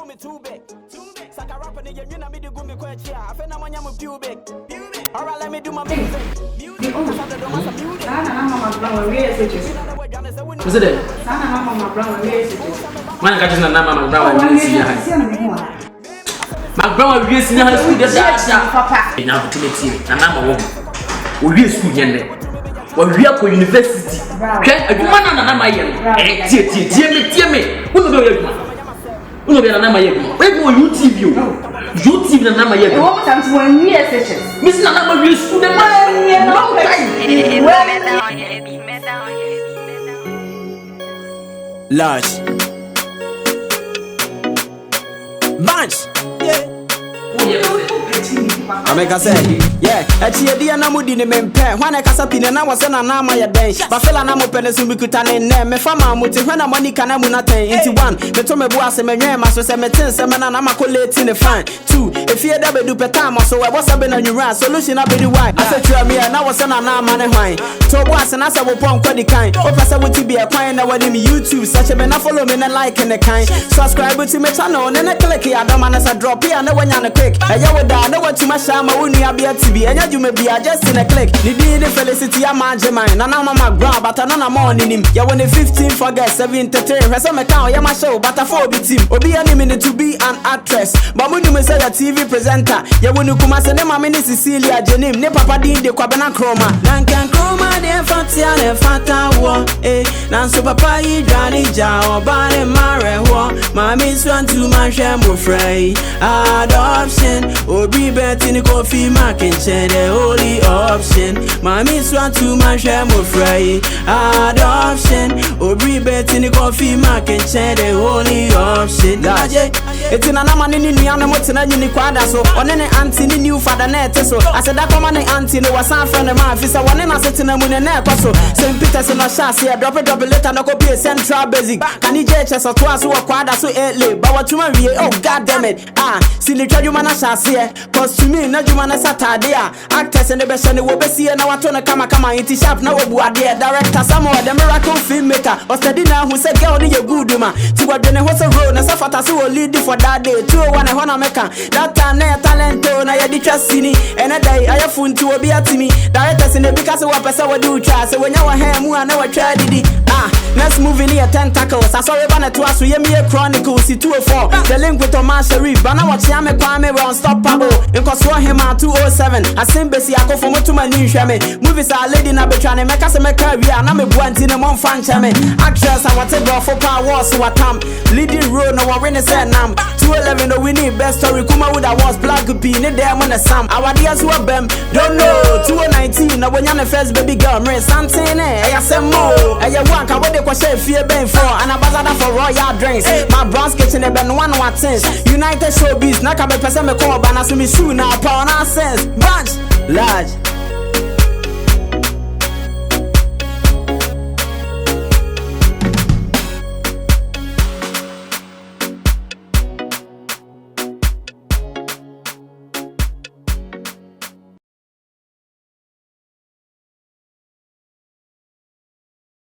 me too big. Saka rapper nigga, you know me the gumi kwa chia. I feel I'm on your pubic. Alright, let me do my music. Sana mama brown we SHS. What's it? Sana mama brown we SHS. Man catch na mama brown we SHS. My brown we SHS school dey papa. Na opportunity na mama wo. We school yende. We ko university. Hwe adwuma na mama ye. Tie me. Wo no be adwuma. Wo no be na mama ye. We go YouTube yo. YouTube na mama ye. Wo mtanti wo we SHS. Miss na mama we school dey man. Long time. Large Bunch Ameka say, yeah, echi dia na mudi ne mempe. Hwana kasa pine na wose na na ma ye den. Ba fela na mo pene so bikuta ne ne. Me fa ma muti hwana money kana mu na ten. Inti 1, me to me bo ase me nwen ma so se me tin se me na ma collate ne fine. 2, if you da be do peta mo so we wose be na nwura solution na be di why. Ase twa me na wose na na ma ne hwan. To bo ase na se wo pon kwadi kan. O pese wo ti be e kwan na wani me YouTube search me na follow me na like ne kan. Subscribe to me channel ne click ya do ma na sa drop here na wanya ne quick. Eya we da na watu mashama wunu ya bia TV enya jume bia just in a click ni di felicity ya manje mine na na mama grab but na morning nim ya when 15 for guys 73 hwese me kan ya ma show but for be team obi ya ni to be an actress but munu me say ya TV presenter ya wonu kuma se ne mama ni Cecilia Jenim ne papa din de kwabena kroma nankan kroma de fatia ne fata wo na so papa yi dwani ja oba ne mare ho mama swan to man hwe mo frai adoption obi betting coffee market the only option mommy swan to man share mo fry adoption obi betting coffee market the only option gaje etina na mane ni nua na motina nyini kwada so one ne auntie ni new father na ete so aseda koma ne auntie no wasan friend ma afisa one na setina mu ne na ekoso St. Peter's na shase ya drop later na copy central basic can you just so to aso kwada so ele ba watuma wie oh god damn it silly twaduma na shase cause to me na juma na Saturday actors and the best and we be see na wato na kama inti sharp na obu ade director some of the miracle filmmaker or study na who say girl ni you good ma ti wadwe ne hoso road na safata so lead for that day 201 na hona meka that time na talent na ya di trustini and a day ayafu nti obi atimi directors in the because we pesa we do try so when you wa hair mu na we try didi next movie ni tentacles I saw we na to aso ye me chronicles 204 the link with Omar Sharif bana watch ya me kwa me unstoppable inkoso him 207 asembesi akofo motuma ni nhweme movies are lady na betwa ne meka se meka wi na me buanti ne mon fan cheme actress I want to go for power so watam leading role no one win say nam 211 no we need best story kuma with that was black p ne dem on the sam our dears who bem don't know 219 na wonya ne first baby girl me something ya semmo ya wan ka we de kwa share fie ben for and ambassador for royal drinks my bronze kitchen e ben one things United Showbiz na ka be pese me call ba na so me shoe na pa na sense bunch large